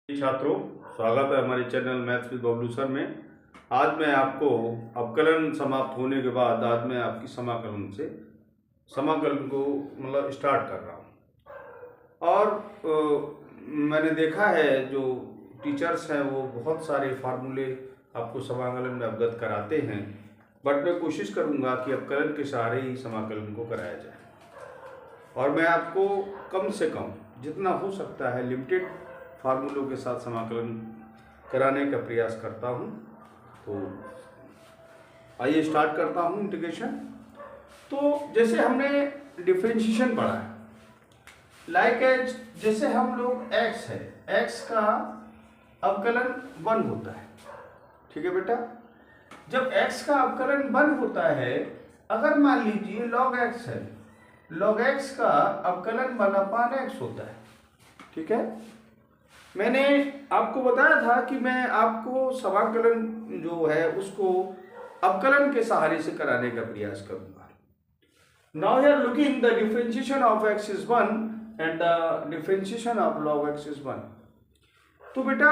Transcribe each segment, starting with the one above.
छात्रों, स्वागत है हमारे channel maths with Bablu sir में। आज मैं आपको अवकलन समाप्त होने के बाद आज मैं आपकी समाकलन को स्टार्ट कर रहा हूँ। और मैंने देखा है जो टीचर्स हैं वो बहुत सारे फार्मूले आपको समाकलन में अवगत कराते हैं, बट मैं कोशिश करूँगा कि अवकलन के सहारे ही समाकलन को कराया जाए। और मैं आपको कम से कम जितना हो सकता है लिमिटेड फार्मूलों के साथ समाकलन कराने का प्रयास करता हूं। तो आइए स्टार्ट करता हूं इंटीग्रेशन। तो जैसे हमने डिफरेंशिएशन पढ़ा है, लाइक एज जैसे हम लोग x है, x का अवकलन 1 होता है। ठीक है बेटा, जब x का अवकलन 1 होता है, अगर मान लीजिए log x है, log x का अवकलन 1/x होता है। ठीक है, मैंने आपको बताया था कि मैं आपको समाकलन जो है उसको अवकलन के सहारे से कराने का प्रयास करूंगा। Now we are looking the differentiation of x is 1 and the differentiation of log x is 1। तो बेटा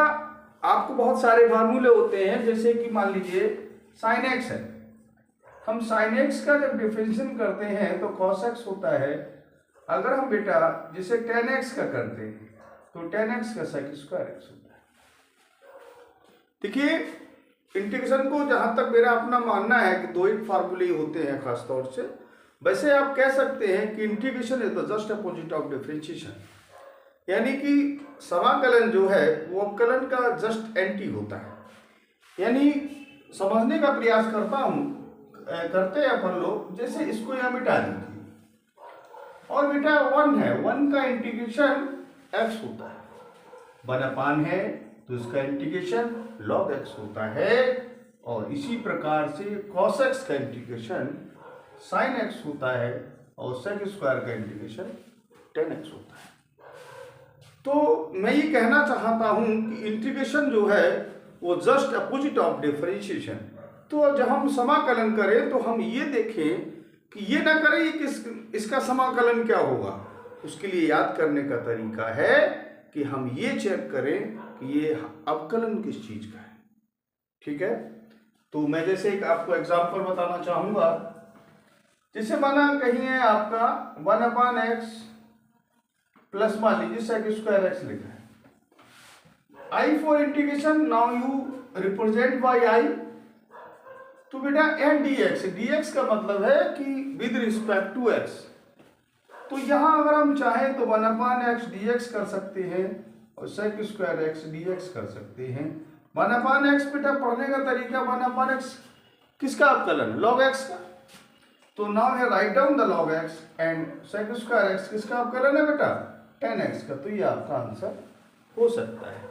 आपको बहुत सारे फार्मूले होते हैं, जैसे कि मान लीजिए sin x है, हम sin x का जब डिफरेंशिएशन करते हैं तो cos x होता है। अगर हम बेटा जिसे tan x का करते हैं तो tan x का sec स्क्वायर x होता है। देखिए इंटीग्रेशन को जहां तक मेरा अपना मानना है कि दो ही फार्मूले होते हैं खास तौर से, वैसे आप कह सकते हैं कि integration is the just opposite of differentiation, यानी कि समाकलन जो है वो अवकलन का जस्ट एंटी होता है। यानी समझने का प्रयास करते हैं अपन लोग, जैसे इसको यहां मिटा दीजिए और बेटा 1 है, 1 का इंटीग्रेशन x होता है, 1/, है तो इसका इंटीग्रेशन log x होता है, और इसी प्रकार से cos x का इंटीग्रेशन sin x होता है, और sec स्क्वायर का इंटीग्रेशन tan x होता है। तो मैं ये कहना चाहता हूं कि इंटीग्रेशन जो है वो जस्ट अपोजिट ऑफ डिफरेंशिएशन। तो जब हम समाकलन करें तो हम ये देखें कि ये ना करें कि इसका समाकलन क्या होगा। उसके लिए याद करने का तरीका है कि हम ये चेक करें कि ये अवकलन किस चीज का है। ठीक है, तो मैं जैसे एक आपको एग्जांपल बताना चाहूंगा। जैसे माना कहीं है आपका 1/x प्लस मान लीजिए sec स्क्वायर x लिखा है। I for integration, now you represent by I। तो बेटा n dx का मतलब है कि विद रिस्पेक्ट टू x। तो यहां अगर हम चाहें तो 1/x dx कर सकते हैं और sec स्क्वायर x dx कर सकते हैं। 1/x बेटा पढ़ने का तरीका 1/x किसका अवकलन, log x का। तो नाउ है write down the log x and sec square x किसका अवकलन है बेटा, tan x का। तो ये आपका आंसर हो सकता है।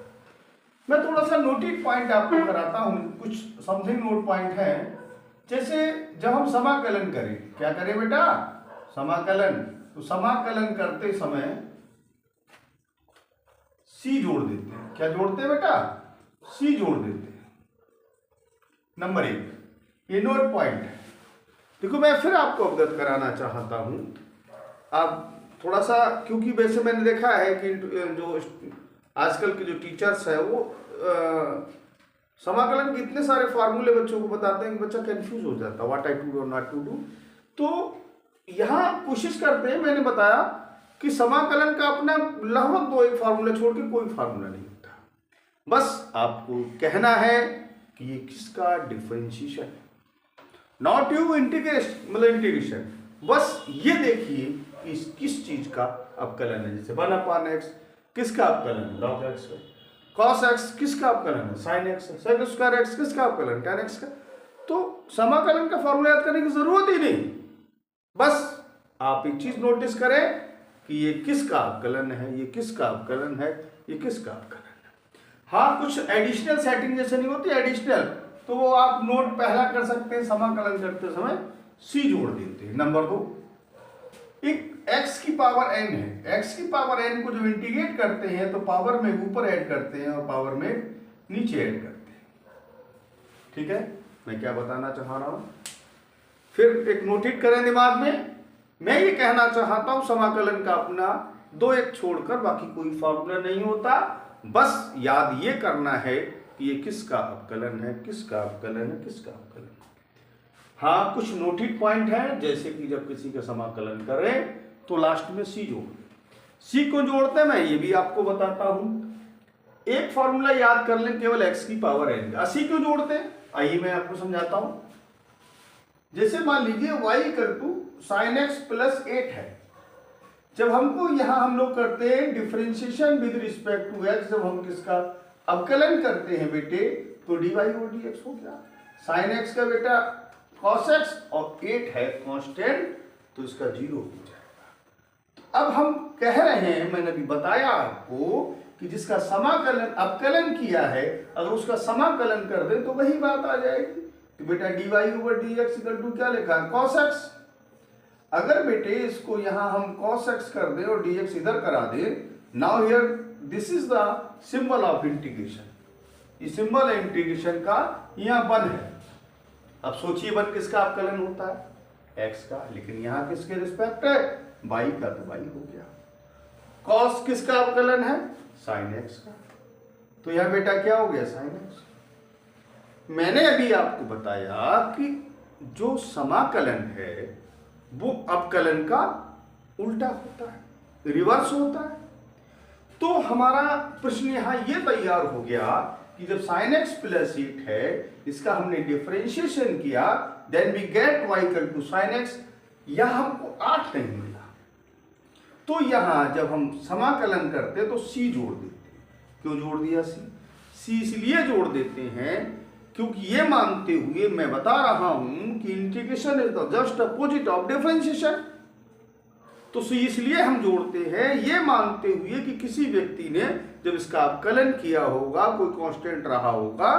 मैं थोड़ा सा नोटेड पॉइंट आपको कराता हूं, कुछ समथिंग नोट पॉइंट है। जैसे जब हम समाकलन करें, क्या करें बेटा, समाकलन, तो समाकलन करते समय c जोड़ देते हैं। क्या जोड़ते हैं बेटा, c जोड़ देते हैं। नंबर 1 ये नोट पॉइंट है। देखो मैं फिर आपको अवगत कराना चाहता हूं। आप थोड़ा सा, क्योंकि वैसे मैंने देखा है कि जो आजकल के जो टीचर्स है वो समाकलन के इतने सारे फार्मूले बच्चों को बताते हैं कि बच्चा कंफ्यूज हो जाता है, व्हाट आई टू डू और नॉट टू डू। तो यहां कोशिश करते हैं, मैंने बताया कि समाकलन का अपना लगभग दो एक फार्मूला छोड़ के कोई फार्मूला नहीं होता। बस आपको कहना है कि ये किसका डिफरेंशिएशन है, नॉट यू इंटीग्रेशन। बस ये देखिए कि किस चीज का अवकलन है। जैसे 1/x किसका अवकलन, log x का। cos x किसका अवकलन है, sin x। sec square x किसका अवकलन, tan x का। तो समाकलन का फार्मूला याद करने की जरूरत ही नहीं। बस आप एक चीज नोटिस करें कि ये किसका अवकलन है, ये किसका अवकलन है, ये किसका अवकलन है। हाँ, कुछ एडिशनल सेटिंग जैसे नहीं होती एडिशनल, तो वो आप नोट पहला कर सकते हैं, समाकलन करते समय c जोड़ देते हैं। नंबर 2, एक x की पावर n है, x की पावर n को जब इंटीग्रेट करते हैं तो पावर में ऊपर ऐड करते हैं और पावर में नीचे ऐड करते हैं। ठीक है, मैं क्या बताना चाह रहा हूं, फिर एक नोटेट करें दिमाग में। मैं ये कहना चाहता हूं समाकलन का अपना 2 एक छोड़कर बाकी कोई फार्मूला नहीं होता। बस याद ये करना है कि ये किसका अवकलन है, किसका अवकलन है, किसका अवकलन है। हाँ, कुछ नोटेड पॉइंट है, जैसे कि जब किसी का समाकलन करें तो लास्ट में सी जोड़, सी को जोड़ते हैं, मैं ये भी आपको बताता हूं। एक फॉर्मूला याद कर लें, केवल x की पावर n। सी क्यों जोड़ते हैं, आइए मैं आपको समझाता हूं। जैसे मान लीजिए y equal to sine X plus 8 है। जब हमको यहां हम लोग करते हैं differentiation with respect to x, जब हम किसका अवकलन करते हैं बेटे, तो dy और dx हो गया। साइन एक्स का बेटा cos x और 8 है कांस्टेंट, तो इसका 0 हो जाएगा। अब हम कह रहे हैं, मैंने अभी बताया आपको कि जिसका समाकलन अवकलन किया है, अगर उसका समाकलन कर दे तो वही बात आ जाएगी। तो बेटा dy over dx equal to क्या लिखा है, cos x। अगर बेटे इसको यहां हम cos x कर दें और dx इधर करा दें, now here this is the symbol of integration. ये सिंबल है इंटीग्रेशन का, यहां 1 है। अब सोचिए 1 किसका अवकलन होता है, x का, लेकिन यहां किसके रिस्पेक्ट है, y का, तो y हो गया। cos किसका अवकलन है, sin x का, तो यहां बेटा क्या हो गया, sin x। मैंने अभी आपको बताया कि जो समाकलन है वो अवकलन का उल्टा होता है, रिवर्स होता है। तो हमारा प्रश्न यहां ये तैयार हो गया कि जब sin x प्लस 8 है, इसका हमने डिफरेंशिएशन किया, then we get y equal to sin x। यहां हमको 8 नहीं मिला, तो यहां जब हम समाकलन करते तो c जोड़ देते हैं। क्यों जोड़ दिया c इसलिए जोड़ देते हैं क्योंकि ये मानते हुए मैं बता रहा हूं कि integration is the just opposite of differentiation. तो c इसलिए हम जोड़ते हैं, ये मानते हुए कि किसी व्यक्ति ने जब इसका अवकलन किया होगा, कोई कांस्टेंट रहा होगा,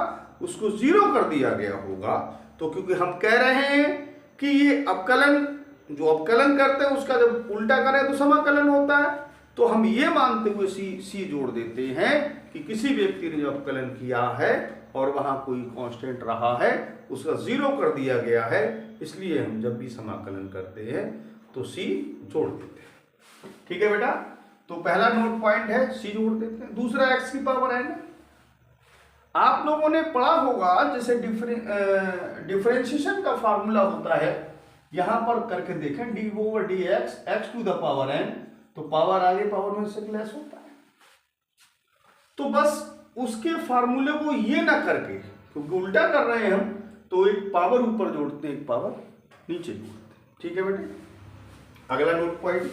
उसको 0 कर दिया गया होगा। तो क्योंकि हम कह रहे हैं कि ये अवकलन, जो अवकलन करते हैं उसका जब उल्टा करें तो समाकलन होता है, तो हम ये मानते हुए सी जोड़ देते हैं कि किसी व्यक्ति ने जो अवकलन किया है और वहां कोई कांस्टेंट रहा है, उसका 0 कर दिया गया है, इसलिए हम जब भी समाकलन करते हैं तो सी जोड़ देते हैं। ठीक है बेटा, तो पहला नोट पॉइंट है, सी जोड़ देते हैं। दूसरा x की पावर n। आप लोगों ने पढ़ा होगा, जैसे डिफरेंशिएशन का फार्मूला होता है, यहां पर करके देखें, D over D X to the power n, तो पावर आगे पावर में से लेस होता है। तो बस उसके फार्मूले को ये ना करके, क्योंकि उल्टा कर रहे हैं हम, तो एक पावर ऊपर जोड़ते हैं, एक पावर नीचे जोड़ते हैं। ठीक है बेटे, अगला नोट पॉइंट,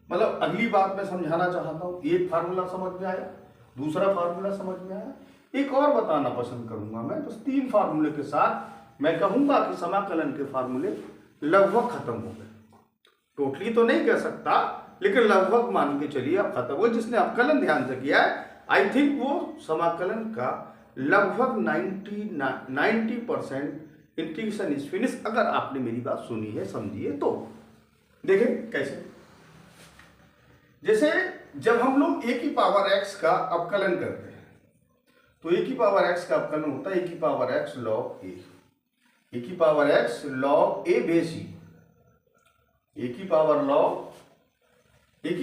मतलब अगली बात मैं समझाना चाहता हूं। एक फार्मूला समझ में आया, दूसरा फार्मूला समझ में आया, एक और बताना पसंद करूंगा मैं। बस 3 फार्मूले के साथ मैं कहूंगा कि समाकलन के फार्मूले लगभग खत्म हो गए। टोटली तो नहीं कह सकता, लेकिन लगभग मान के चलिए अब खत्म हो। जिसने अवकलन ध्यान से किया है, आई थिंक वो समाकलन का लगभग 90% इंटीग्रेशन इज फिनिश। अगर आपने मेरी बात सुनी है, समझी है, तो देखें कैसे। जैसे जब हम लोग a की पावर x का अवकलन करते हैं, तो a की पावर x का अवकलन होता है a की power x log a, a की power x log a base e, a की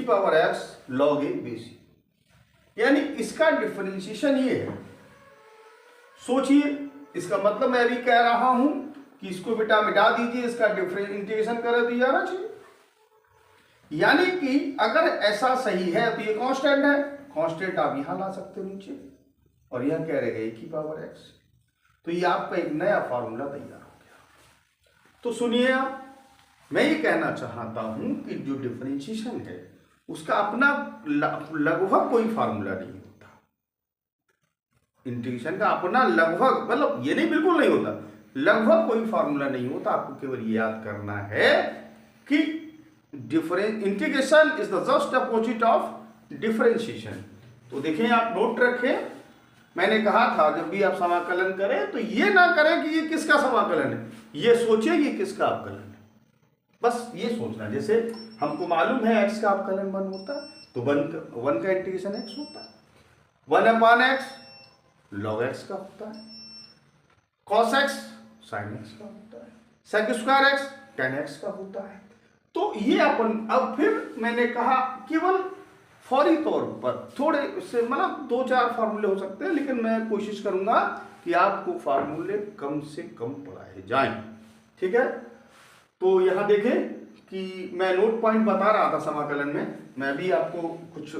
power x log a base e। यानी इसका डिफरेंशिएशन ये है। सोचिए, इसका मतलब मैं अभी कह रहा हूं कि इसको बेटा मिटा दीजिए, इसका इंटीग्रेशन कर दिया जाना चाहिए। यानी कि अगर ऐसा सही है तो ये कांस्टेंट है, कांस्टेंट आप यहां ला सकते हो नीचे, और यहां क्या रहेगा a की पावर x। तो ये आपका एक नया फॉर्मूला तैयार हो गया। तो सुनिए आप, मैं ये कहना चाहता हूं कि जो डिफरेंशिएशन है उसका अपना लगभग कोई फार्मूला नहीं होता। इंटीग्रेशन का अपना लगभग, मतलब ये नहीं बिल्कुल नहीं होता, लगभग कोई फार्मूला नहीं होता। आपको केवल ये याद करना है कि integration is the just opposite of differentiation. तो देखें, आप नोट रखें, मैंने कहा था जब भी आप समाकलन करें तो ये ना करें कि ये किसका समाकलन है, ये सोचिए ये किसका अवकलन है। बस ये सोचना। जैसे हमको मालूम है x का अवकलन 1 होता है, तो 1 का इंटीग्रेशन x होता है, 1/x log x का होता है, cos x sin x का होता है, sec square x tan x का होता है। तो ये अपन, अब फिर मैंने कहा केवल फौरी तौर पर थोड़े उससे मतलब 2-4 फार्मूले हो सकते हैं, लेकिन मैं कोशिश करूंगा कि आपको फार्मूले कम से कम पढ़ाए जाएं। ठीक है, तो यहाँ देखें कि मैं नोट पॉइंट बता रहा था समाकलन में, मैं भी आपको कुछ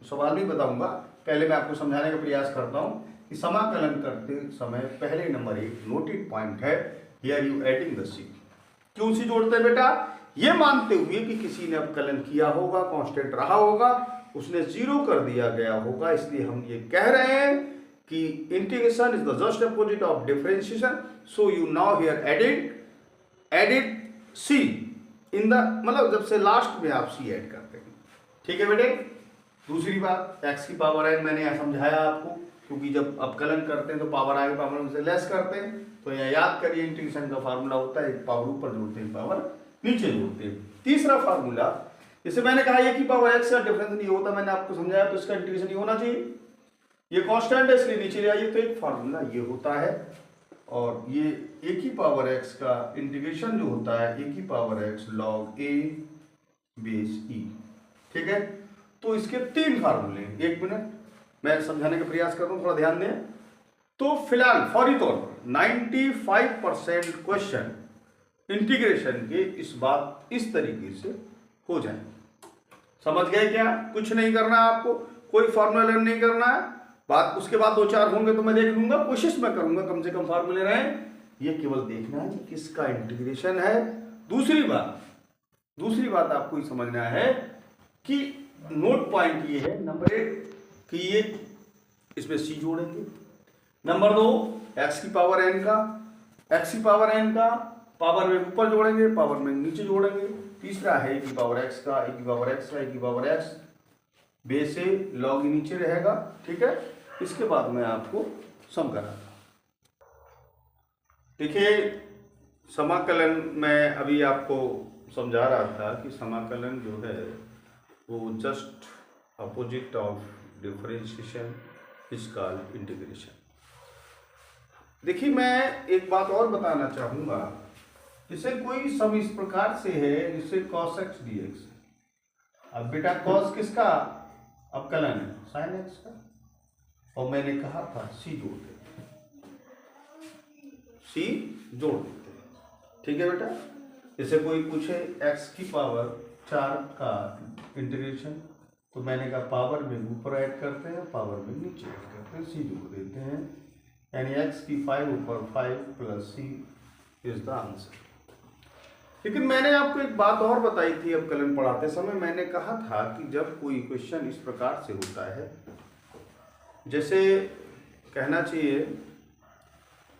सवाल भी बताऊंगा। पहले मैं आपको समझाने का प्रयास करता हूँ कि समाकलन करते समय पहले नंबर एक नोटेड पॉइंट है, हियर यू एडिंग द सी। क्यों सी जोड़ते हैं बेटा? ये मानते हुए कि किसी ने अवकलन किया होगा, कांस्टेंट रहा होगा, उसने जीरो कर दिया गया होगा, इसलिए हम ये कह रहे हैं कि integration is the just opposite of differentiation. So you now here added C in the, मतलब जब से लास्ट में आप सी ऐड करते हैं। ठीक है बेटे। दूसरी बात, x की पावर n मैंने यहाँ समझाया आपको, क्योंकि जब अवकलन करते हैं तो पावर आगे पावर से लेस करते हैं, तो यहाँ याद करिए इंटीग्रेशन का फार्मूला होता है, एक पावर ऊपर जोड़ते हैं, पावर नीचे जोड़ते हैं। तीसरा फार्मूला, जैसे मैंने कहा a की पावर x का डिफरेंस नहीं होता, मैंने आपको समझाया, तो इसका इंटीग्रेशन नहीं होना चाहिए, ये कांस्टेंट है इसलिए नीचे ले आइए, तो एक फार्मूला ये होता है। और ये a की पावर x का इंटीग्रेशन जो होता है a की power x log a base e। ठीक है, तो इसके 3 फार्मूले, 1 मिनट मैं समझाने का प्रयास करता हूं, थोड़ा ध्यान दें। तो फिलहाल फौरी तौर पर 95% क्वेश्चन इंटीग्रेशन के इस तरीके से हो जाए। समझ गए क्या? कुछ नहीं करना है आपको, कोई फार्मूला लर्न नहीं करना है। बात उसके बाद 2-4 होंगे तो मैं देख लूंगा, कोशिश मैं करूंगा कम से कम फार्मूले रहें। ये केवल देखना है कि किसका इंटीग्रेशन है। दूसरी बात आपको ही समझना है कि नोट पॉइंट ये है, नंबर 1 कि ये इसमें सी जोड़ेंगे, नंबर 2 x की पावर n का पावर में ऊपर जोड़ेंगे, पावर में नीचे जोड़ेंगे। तीसरा है e की पावर x का, e की पावर x का, e की पावर x बेस से लॉग नीचे रहेगा। ठीक है, इसके बाद मैं आपको सम कराता। देखिए समाकलन मैं अभी आपको समझा रहा था कि समाकलन जो है वो just opposite of differentiation is called integration. देखिए मैं एक बात और बताना चाहूंगा, जैसे कोई सम इस प्रकार से है जिससे cos x dx। अब बेटा cos किसका अवकलन है? sin x का। और मैंने कहा था c जोड़ देते हैं। ठीक है बेटा, जैसे कोई पूछे x की पावर 4 का इंटीग्रेशन, तो मैंने कहा पावर में ऊपर ऐड करते हैं, पावर में नीचे ऐड करते हैं, सी जोड़ देते हैं, यानी x की 5 ऊपर 5 plus c is the answer. लेकिन मैंने आपको एक बात और बताई थी अवकलन पढ़ाते समय, मैंने कहा था कि जब कोई क्वेश्चन इस प्रकार से होता है, जैसे कहना चाहिए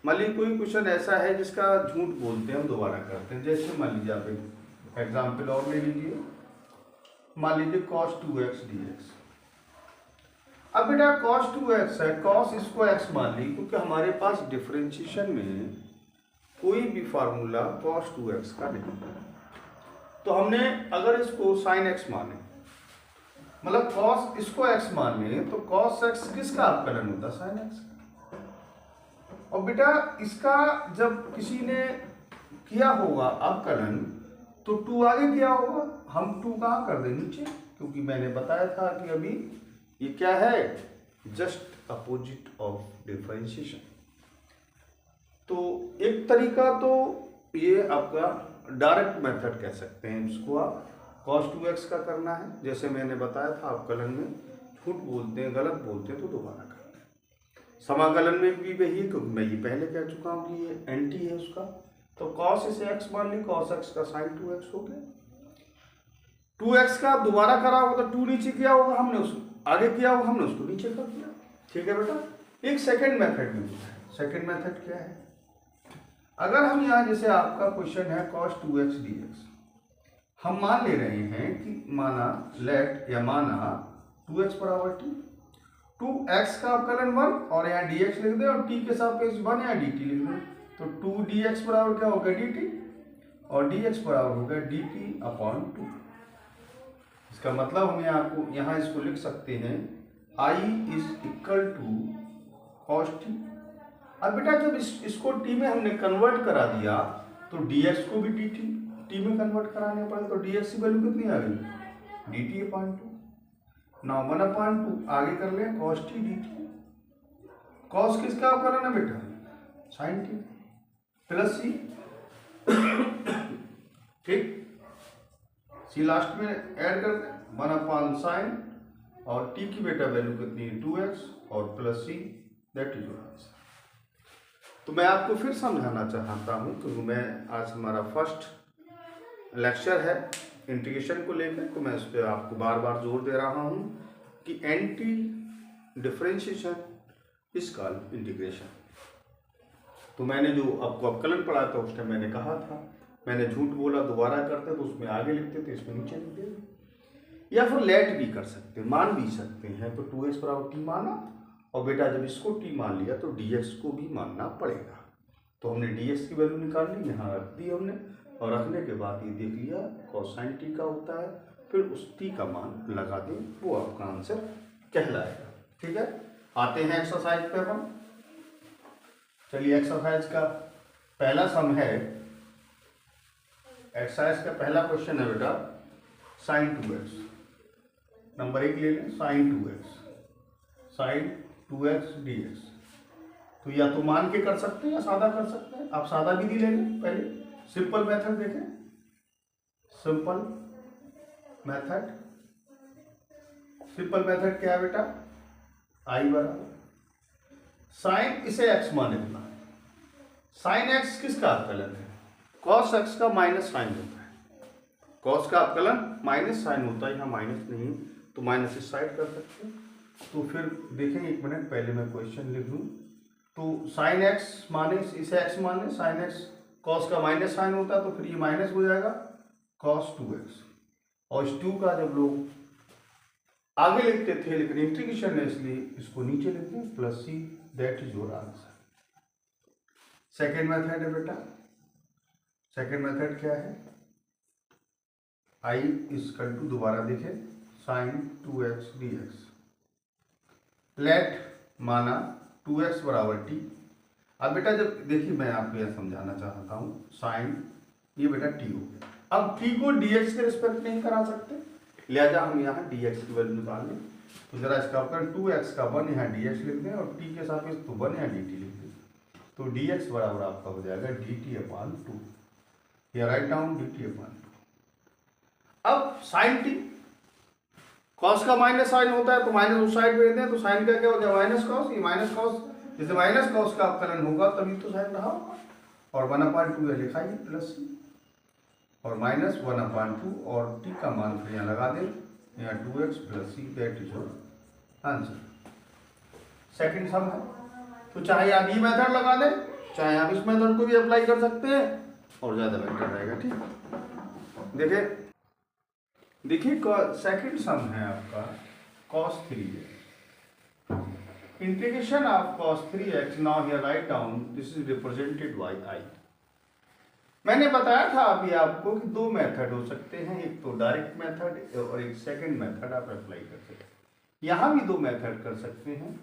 मान लीजिए कोई क्वेश्चन ऐसा है जिसका झूठ बोलते हैं हम दोबारा करते हैं। जैसे मान लीजिए आप एग्जाम्पल और ले लीजिए, मान लीजिए cos 2x dx। अब बेटा cos 2x है, cos इसको x मान ली, क्योंकि हमारे पास डिफरेंशिएशन में कोई भी फार्मूला cos 2x का नहीं है, तो हमने अगर इसको sin x माने, मतलब cos इसको x मान ले, तो cos x किसका अवकलन होता? sin x। और बेटा इसका जब किसी ने किया होगा अवकलन, तो 2 आगे किया होगा, हम 2 कहाँ कर दें? नीचे, क्योंकि मैंने बताया था कि अभी ये क्या है? Just opposite of differentiation. तो एक तरीका तो ये आपका डायरेक्ट मेथड कह सकते हैं, इसको आप cos 2x का करना है, जैसे मैंने बताया था अवकलन में झूठ बोलते हैं, गलत बोलते हैं तो दोबारा करते हैं। समाकलन में भी वही है, क्योंकि मैं ये पहले कह चुका हूँ कि ये एंटी है उसका, तो cos इसे x मान ली, cos x का sin 2x हो गया। 2x का दोबारा करा होगा तो 2 नीचे किया होगा हमने, उसको आगे किया होगा हमने, उसको नीचे कर दिया। ठीक है बेटा, एक सेकंड मेथड भी होता है। सेकंड मेथड क्या है? अगर हम यहाँ जैसे आपका क्वेश्चन है cos 2x dx, हम मान ले रहे हैं कि माना 2x बराबर t, 2x का अवकलन 1 और यहाँ dx लिख दे, और t के सापेक्ष 1 या dt लिख दे, तो 2 dx बराबर क्या होगा? dt, और dx बराबर होगा dt/2। इसका मतलब हम यहाँ इसको लिख सकते हैं I is equal to cos t। अब बेटा जब इसको t में हमने कन्वर्ट करा दिया, तो dx को भी t में कन्वर्ट कराने पड़े, तो dx की वैल्यू कितनी आ गई? dt/2। नाउ 1/2 आगे कर लें cos T D T. Cos किसका अवकलन है बेटा? साइन टी प्लस सी, ठीक, सी लास्ट में ऐड कर दें 1/sin और टी की बेटा वैल्यू कितनी है 2x और plus C, that is your answer. तो मैं आपको फिर समझाना चाहता हूँ क्योंकि मैं आज हमारा फर्स्ट लेक्चर है इंटीग्रेशन को लेकर, तो मैं इस पर आपको बार बार जोर दे रहा हूँ कि anti differentiation is called integration. तो मैंने जो आपको अवकलन पढ़ा था उस टाइम मैंने कहा था, मैंने झूठ बोला दोबारा करते तो उसमें आगे लिखते थे, इसमें नीचे लिखते, या फिर लेट भी कर सकते, मान भी सकते हैं। तो 2x बराबर टी माना और बेटा जब इसको टी मान लिया तो dx को भी मानना पड़ेगा। तो हमने dx की वैल्यू निकाल ली, यहाँ रख दी हमने, और रखने के बाद ये देख लिया कोसाइन टी का होता है, फिर उस टी का मान लगा दें, वो आपका आंसर कहलाएगा। ठीक है, आते हैं एक्सरसाइज पे हम। चलिए एक्सरसाइज का पहला सम है, एक्सरसाइज का पहला क्वेश्चन है बेटा साइन 2x। नंबर 1 ले लें, साइन 2x dx। तो या तो मान के कर सकते हैं या सादा कर सकते हैं। आप सादा विधि ले लें पहले, सिंपल मेथड देखें, सिंपल मेथड। सिंपल मेथड क्या है बेटा? i बराबर साइन, इसे x मान लेना। साइन x किसका अवकलन है? कॉस x का माइनस साइन होता है। कॉस का अवकलन माइनस साइन होता है, यहाँ माइनस नहीं तो माइनस इस साइड कर सकते हैं। तो फिर देखेंगे, एक मिनट पहले मैं क्वेश्चन लिख लूँ। तो साइन x माने, इसे x माने, साइन x कॉस का माइनस साइन होता है, तो फिर ये माइनस हो जाएगा कॉस 2x। और इस 2 का जब लोग आगे लिखते थे लेकिन इंटीग्रेशन है इसलिए इसको नीचे लिखते हैं plus C, that is your answer. Second method है बेटा, सेकेंड मेथड क्या है? i इक्वल टू, दोबारा देखें, साइन 2x dx। लेट माना 2x बराबर टी। अब बेटा जब देखिए मैं आपको यह समझाना चाहता हूँ, साइन ये बेटा टी हो गया। अब टी को dx के रिस्पेक्ट नहीं करा सकते, लिहाजा हम यहाँ dx की वैल्यू निकाल लें। तो जरा इसका अवकलन 2x का 1 यहाँ dx लिख दें और t के सापेक्ष तो 1 यहाँ dt लिख दें। तो dx बराबर आपका हो जाएगा dt/2। या राइट डाउन dt/2। अब साइन टी, कॉस का माइनस साइन होता है तो माइनस उस साइड भेज दें, तो साइन का क्या हो जाएगा? Minus cos. ये माइनस कॉस, जैसे माइनस कॉस का अवकलन होगा तभी तो साइन रहा होगा। और 1/2 लिखा ही प्लस सी और माइनस 1/2 और टी का मान फिर यहाँ लगा दें, यहाँ 2x plus C, that is your answer. Second sum है, तो चाहे आप ये मेथड लगा दें चाहे आप इस मेथड को भी अप्लाई कर सकते हैं और ज़्यादा बेटर रहेगा। ठीक, देखिए सेकंड सम है आपका cos 3x, integration of cos 3x। Now here write down this is represented by i। मैंने बताया था अभी आपको कि दो मेथड हो सकते हैं, एक तो डायरेक्ट मेथड और एक सेकंड मेथड आप अप्लाई कर सकते हैं। यहाँ भी दो मेथड कर सकते हैं।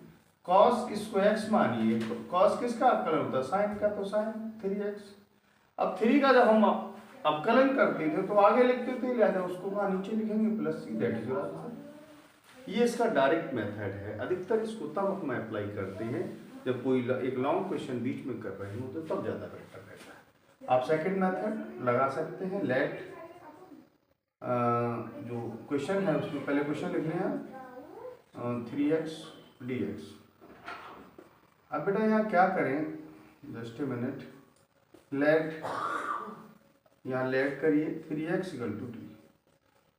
cos इसको x मानिए, तो cos किसका अवकलन होता है? साइन का, तो साइन 3x। अब 3 का जब हम अवकलन करते थे तो आगे लिखते थे, लिहाजा उसको वहाँ नीचे लिखेंगे plus C, that is your answer. ये इसका डायरेक्ट मेथड है। अधिकतर इसको तब हम अप्लाई करते हैं जब कोई एक लॉन्ग क्वेश्चन बीच में कर रहे हो तो तब ज़्यादा बेटर रहता है। आप सेकंड मेथड लगा सकते हैं। लेट जो क्वेश्चन है उसमें पहले क्वेश्चन लिख लें आप 3x dx। अब बेटा यहाँ क्या करें, जस्ट ए मिनट, लेट, यहाँ लेट करिए 3x = t।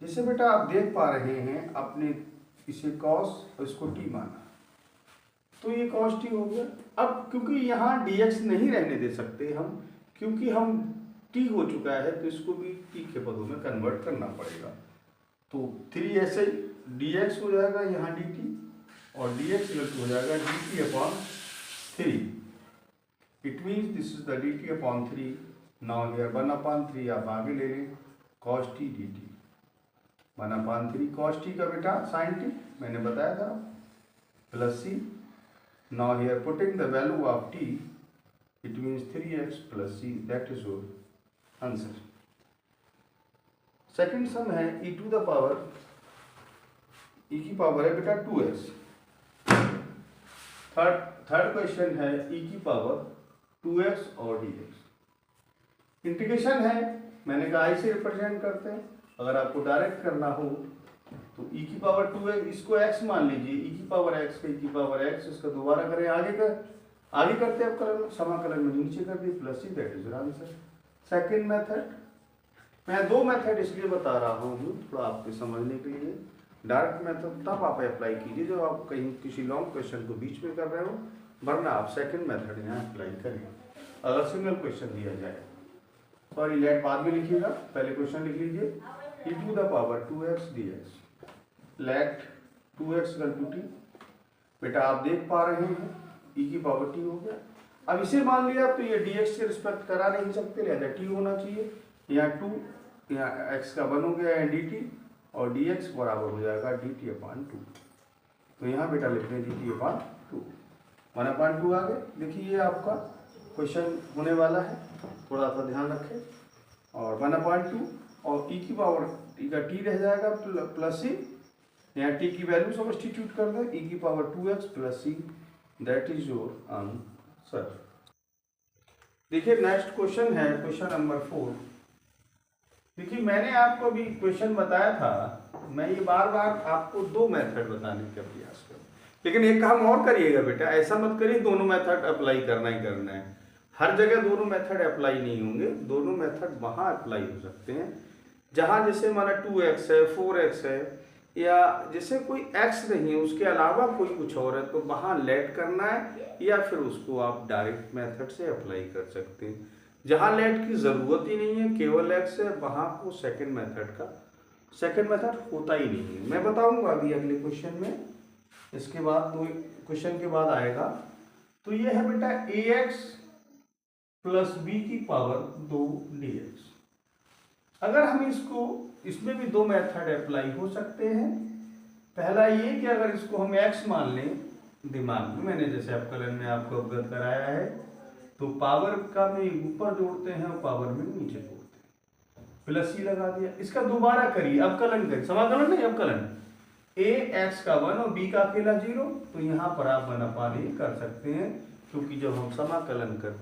जिससे बेटा आप देख पा रहे हैं आपने इसे cos और इसको t माना, तो ये cos t हो गया। अब क्योंकि यहाँ dx नहीं रहने दे सकते हम, क्योंकि हम t हो चुका है तो इसको भी t के पदों में कन्वर्ट करना पड़ेगा। तो 3 ऐसे dx हो जाएगा यहाँ dt और dx हो जाएगा dt/3। It means this is the dt/3। Now here 1/3 आप आगे ले लें, cos t dt। 1/3 cos t का बेटा sin t मैंने बताया था plus c. Now here putting the value of t, it means 3x plus C, that is your answer. Second sum है e⁻, ई की पावर है बेटा 2x। थर्ड क्वेश्चन है ई की पावर 2x और dx। इंटीग्रेशन है, मैंने कहा i से रिप्रेजेंट करते हैं। अगर आपको डायरेक्ट करना हो तो ई की पावर 2x, इसको x मान लीजिए, ई की पावर x का ई की पावर x, इसका दोबारा करें, आगे करते हैं अपकलन में, समाकलन में नीचे कर दिए plus c, that is answer. Second method, मैं दो मेथड इसलिए बता रहा हूँ थोड़ा आपके समझने के लिए। डायरेक्ट मेथड तब आप अप्लाई कीजिए जब आप कहीं किसी लॉन्ग क्वेश्चन को बीच में कर रहे हो, वरना आप सेकंड मेथड यहाँ अप्लाई करें अगर सिंगल क्वेश्चन दिया जाए। सॉरी, लेट बाद में लिखिएगा, पहले क्वेश्चन लिख लीजिए। e to the power 2x dx, लेट 2x = t। बेटा आप देख पा रहे हैं e की पावर t हो गया। अब इसे मान लिया तो ये dx से रिस्पेक्ट करा नहीं सकते, लिहाजा t होना चाहिए। यहाँ 2, यहाँ x का 1 हो गया है dt, और dx बराबर हो जाएगा dt/2। तो यहाँ बेटा लिखते हैं dt/2, 1/2 आ गए। देखिए ये आपका क्वेश्चन होने वाला है, थोड़ा सा ध्यान रखें। और 1/2 और e की पावर t का t रह जाएगा प्लस c, यहाँ t की वैल्यू सब्स्टिट्यूट कर दें, e की power 2x plus c, that is your answer. देखिए नेक्स्ट क्वेश्चन है क्वेश्चन नंबर 4। देखिए मैंने आपको अभी क्वेश्चन बताया था, मैं ये बार बार आपको दो मेथड बताने का प्रयास करूँ, लेकिन एक काम और करिएगा बेटा, ऐसा मत करिए दोनों मेथड अप्लाई करना ही करना है। हर जगह दोनों मेथड अप्लाई नहीं होंगे, दोनों मेथड वहाँ अप्लाई हो सकते हैं जहाँ जैसे हमारा 2x है, 4x है, या जैसे कोई x नहीं है, उसके अलावा कोई कुछ और है, तो वहाँ लेट करना है, या फिर उसको आप डायरेक्ट मेथड से अप्लाई कर सकते हैं। जहाँ लेट की ज़रूरत ही नहीं है, केवल x है, वहाँ को सेकंड मेथड होता ही नहीं है। मैं बताऊंगा अभी अगले क्वेश्चन में, इसके बाद दो क्वेश्चन के बाद आएगा। तो ये है बेटा ax प्लस b की पावर 2 dx। अगर हम इसको, इसमें भी दो मेथड अप्लाई हो सकते हैं। पहला ये कि अगर इसको हम x मान लें, दिमाग में मैंने जैसे अपकलन में आपको अवगत कराया है, तो पावर का में ऊपर जोड़ते हैं और पावर में नीचे जोड़ते हैं, प्लस c लगा दिया। इसका दोबारा करिए, अपकलन करिए, समाकलन नहीं अपकलन, ax का 1 और b का अकेला 0, तो यहाँ पर आप 1/a कर सकते हैं, क्योंकि जब हम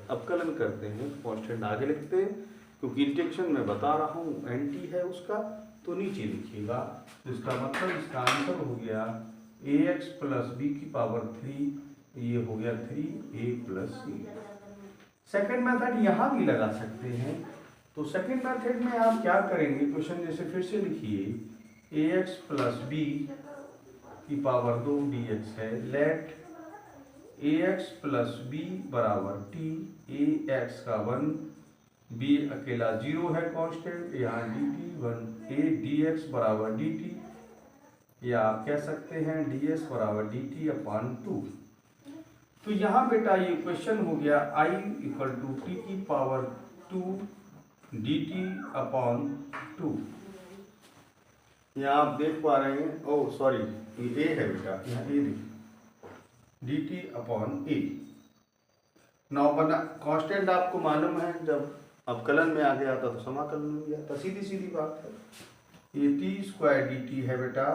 अपकलन करते हैं तो कांस्टेंट आगे लिखते हैं, क्योंकि इंटीग्रेशन में बता रहा हूँ एंटी है उसका, तो नीचे लिखिएगा। तो इसका मतलब इसका आंसर हो गया ax प्लस b की पावर 3, ये हो गया 3a plus c। Second method यहाँ भी लगा सकते हैं। तो सेकेंड मेथड में आप क्या करेंगे, क्वेश्चन जैसे फिर से लिखिए, ax प्लस b की पावर 2 dx है, लेट ax प्लस b बराबर t, ax का 1, b अकेला 0 है कांस्टेंट, यहाँ dt 1, a dx बराबर dt, या आप कह सकते हैं ds बराबर dt/2। तो यहाँ बेटा ये क्वेश्चन हो गया i = t की पावर 2 dt/2। यहाँ आप देख पा रहे हैं, ओह सॉरी ये a है बेटा, यहाँ a देखिए, dt/a। नौ बना कांस्टेंट आपको मालूम है, जब अवकलन में आ गया था तो समाकलन में गया था, सीधी बात है। ये t² dt है बेटा,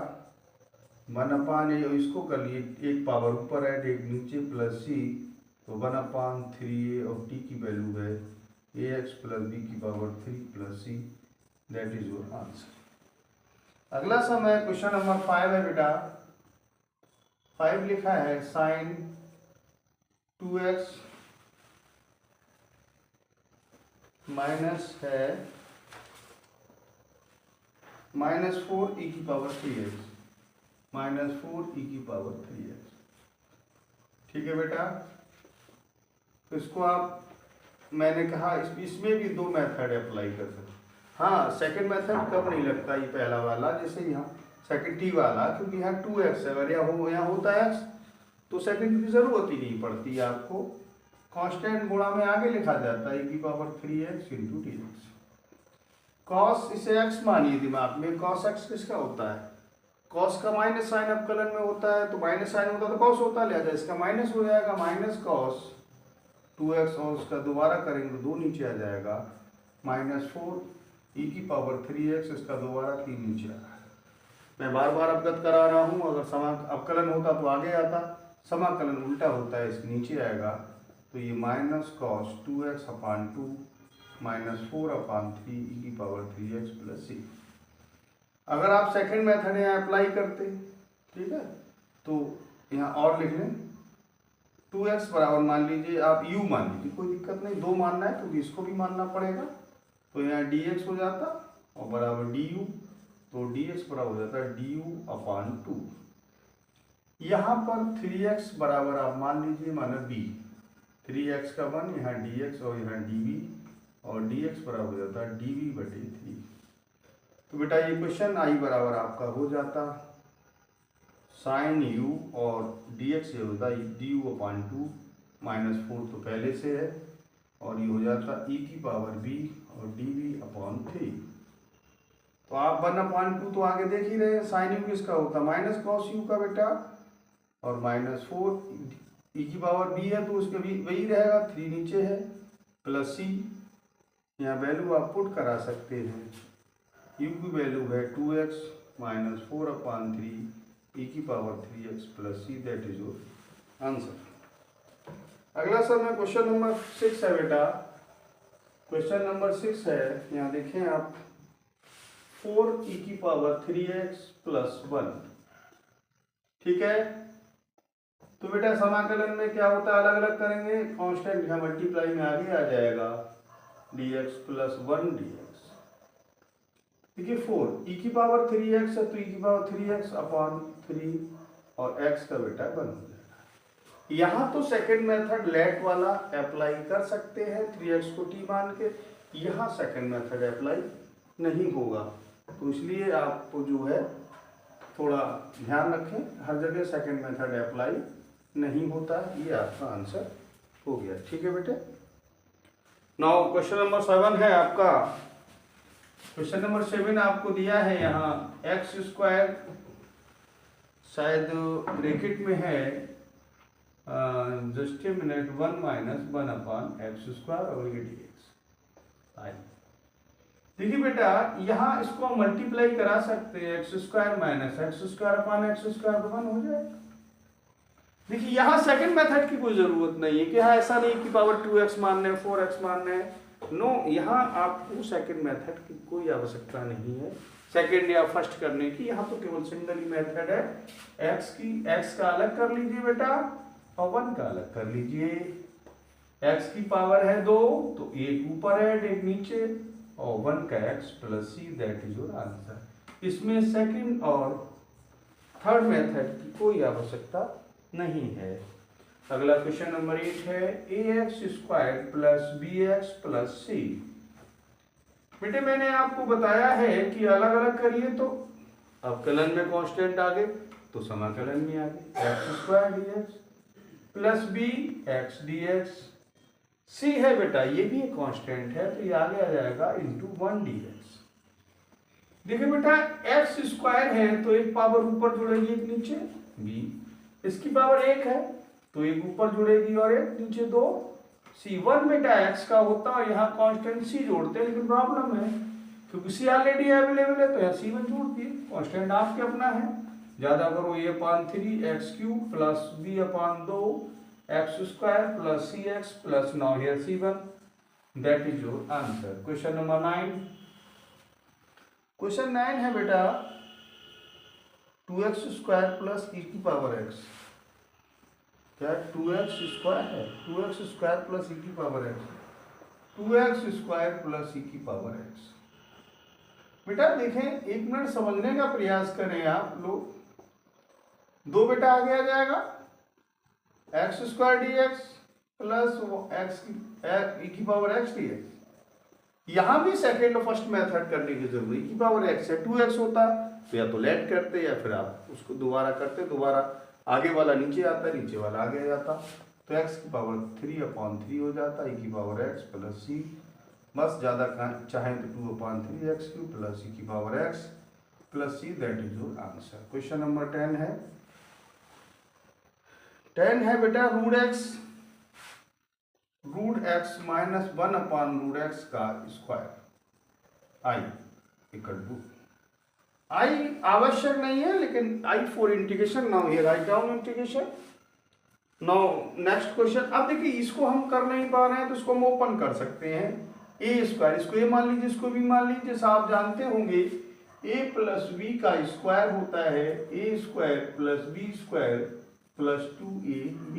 1/a, इसको कर लिए, एक पावर ऊपर है एक नीचे प्लस c, तो 1/3a, और t की वैल्यू है ax प्लस b की power 3 plus c, that is your answer. अगला समय क्वेश्चन नंबर 5 है बेटा। 5 लिखा है साइन 2x माइनस है -4 e की पावर 3x, -4 e की पावर 3x। ठीक है बेटा, तो इसको आप, मैंने कहा इसमें भी दो मेथड अप्लाई कर सकते। हाँ, सेकंड मेथड कब नहीं लगता, ये पहला वाला, जैसे यहाँ सेकंड टी वाला, क्योंकि यहाँ 2x है, अगर यहाँ होता है x तो सेकंड की जरूरत ही नहीं पड़ती आपको, कांस्टेंट गुणा में आगे लिखा जाता है e की पावर 3x × dx। cos, इसे x मानिए दिमाग में, cos x किसका होता है, cos का माइनस साइन अपकलन में होता है, तो माइनस साइन होता है तो cos होता है, लिहाजा इसका माइनस हो जाएगा, -cos 2x, और उसका दोबारा करेंगे तो 2 नीचे आ जाएगा, -4 e की पावर 3x, इसका दोबारा 3 नीचे आ रहा है। मैं बार बार अवगत करा रहा हूँ। अगर अवकलन होता तो आगे आता, समाकलन उल्टा होता है, इसके नीचे आएगा। तो ये माइनस कॉस 2x अपान 2 माइनस 4 अपान 3 ई की पावर 3x प्लस सी। अगर आप सेकंड मेथड यहाँ अप्लाई करते, ठीक है, तो यहाँ और लिख लें 2x बराबर मान लीजिए आप u मान लीजिए, कोई दिक्कत नहीं, 2 मानना है तो इसको भी मानना पड़ेगा। तो यहाँ dx हो जाता और बराबर du, तो dx बराबर हो जाता है du अपान 2। यहाँ पर 3x बराबर आप मान लीजिए माना b, 3x का 1, यहाँ dx और यहाँ dv, और dx बराबर हो जाता है dv बटे 3। तो बेटा ये क्वेश्चन आई बराबर आपका हो जाता साइन u और dx ये होता है du अपान 2 माइनस 4 तो पहले से है, और ये हो जाता e की पावर b और dv अपान 3। तो आप 1 अपान 2 तो आगे देख ही रहे हैं, साइन u किसका होता माइनस कॉस u का बेटा, और माइनस 4 e की पावर b है तो उसके भी वही रहेगा, 3 नीचे है प्लस c। यहाँ वैल्यू आप पुट करा सकते हैं, u की वैल्यू है 2x माइनस 4 अपान 3 ई की power 3x plus C, that is your answer. अगला सर मैं क्वेश्चन नंबर 6 है बेटा, क्वेश्चन नंबर 6 है, यहाँ देखें आप 4 ई की पावर 3x प्लस 1, ठीक है। तो बेटा समाकलन में क्या होता है, अलग अलग करेंगे, कांस्टेंट यहाँ मल्टीप्लाई में आगे आ जाएगा dx प्लस 1 dx। देखिए 4 ई की पावर 3x है तो ई की पावर 3x अपान 3 और x का बेटा 1 हो जाएगा। यहाँ तो सेकंड मेथड लेट वाला अप्लाई कर सकते हैं 3x को t मान के, यहाँ सेकंड मेथड अप्लाई नहीं होगा, तो इसलिए आपको जो है थोड़ा ध्यान रखें, हर जगह सेकंड मेथड अप्लाई नहीं होता। ये आपका आंसर हो गया, ठीक है बेटे। नाउ क्वेश्चन नंबर 7 है आपका, क्वेश्चन नंबर 7 आपको दिया है यहाँ एक्स स्क्वायर, शायद ब्रैकेट में है just a minute 1 minus 1 upon x square और ये dx। देखिए बेटा यहाँ इसको हम मल्टीप्लाई करा सकते हैं, x square minus x square upon x square 1 हो जाएगा। देखिए यहाँ सेकंड मेथड की कोई जरूरत नहीं है कि हाँ ऐसा नहीं कि पावर 2x मानना है 4x मानना है, नो, यहाँ आपको सेकंड मेथड की कोई आवश्यकता नहीं है सेकंड या फर्स्ट करने की, यहाँ तो केवल सिंगल ही मेथड है। x का अलग कर लीजिए बेटा और 1 का अलग कर लीजिए। x की पावर है 2 तो एक ऊपर है एक नीचे, और 1 का x plus C, that is your answer. इसमें सेकंड और थर्ड मेथड की कोई आवश्यकता नहीं है। अगला क्वेश्चन नंबर 8 है ax square plus bx plus c. बेटे मैंने आपको बताया है कि अलग अलग करिए तो अवकलन में कांस्टेंट आगे तो समाकलन में आगे, X square dx plus B X dx, C है बेटा ये भी एक कांस्टेंट है तो ये आगे आ जाएगा इंटू 1 dx। देखिए बेटा एक्स स्क्वायर है तो एक पावर ऊपर जुड़ेगी एक नीचे, b, इसकी पावर 1 है तो एक ऊपर जुड़ेगी और एक नीचे 2, c1 बेटा x का होता है, यहाँ कांस्टेंट c जोड़ते हैं, लेकिन प्रॉब्लम है क्योंकि c ऑलरेडी अवेलेबल है तो यहाँ c1 जोड़ दिए, कांस्टेंट आपके अपना है, ज्यादा करो a upon 3 x cube plus b upon 2 X square plus C X plus now here c1, that is your answer. Question number 9, question 9 है बेटा 2x स्क्वायर प्लस e की पावर x, क्या 2x स्क्वायर है, 2x square plus e की power x, 2x square plus e की power x। बेटा देखें एक मिनट समझने का प्रयास करें आप लोग, 2 बेटा आगे आ जाएगा x square dx plus x की e की पावर x dx। यहाँ भी सेकेंड और फर्स्ट मेथड करने की जरूरत है, e की पावर x है 2x होता तो या तो लेट करते या फिर आप उसको दोबारा करते, दोबारा आगे वाला नीचे आता नीचे वाला आगे जाता, तो x की पावर 3 अपान 3 हो जाता, e की पावर x प्लस c, बस ज़्यादा चाहें तो 2 upon 3 x cube plus e की power x plus c, that is your answer. Question number 10 है, 10 है बेटा root x minus 1 upon root x का square I equal to I आवश्यक नहीं है, लेकिन I for integration. Now here write down integration. Now next question. अब देखिए इसको हम कर नहीं पा रहे हैं तो इसको हम ओपन कर सकते हैं। ए स्क्वायर, इसको ए मान लीजिए, इसको भी मान लीजिए। जैसा आप जानते होंगे ए प्लस बी का स्क्वायर होता है a square plus b square plus 2ab।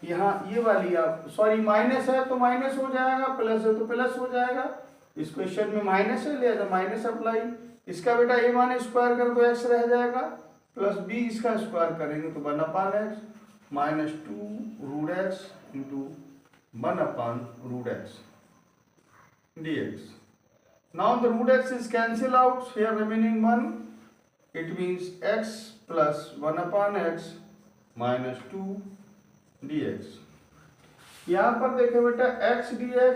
यहाँ ये वाली आप सॉरी माइनस है तो माइनस हो जाएगा, प्लस है तो प्लस हो जाएगा। इस क्वेश्चन में माइनस है, लिया माइनस अप्लाई। इसका बेटा ए मान स्क्वायर कर तो एक्स रह जाएगा, प्लस बी इसका स्क्वायर करेंगे तो 1/x minus 2√x into 1/√x dx. Now the root x is cancel out, here remaining 1, it means x plus 1/x minus 2 dx. यहाँ पर देखें बेटा x dx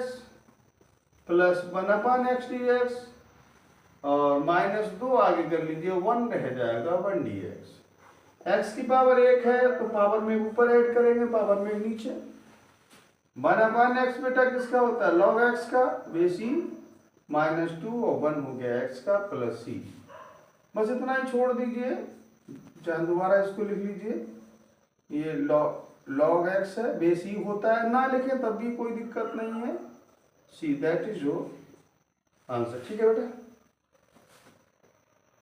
plus 1/x dx और माइनस 2 आगे कर लीजिए, 1 रह जाएगा 1 dx। x की पावर 1 है तो पावर में ऊपर ऐड करेंगे, पावर में नीचे। 1/x बेटा किसका होता है, log x का, बेस ई माइनस 2 और 1 हो गया x का प्लस सी। बस इतना ही छोड़ दीजिए, चाहे दोबारा इसको लिख लीजिए। ये log x है, बेस ई होता है, ना लिखें तब भी कोई दिक्कत नहीं है। सी दैट इज योर आंसर। ठीक है बेटा।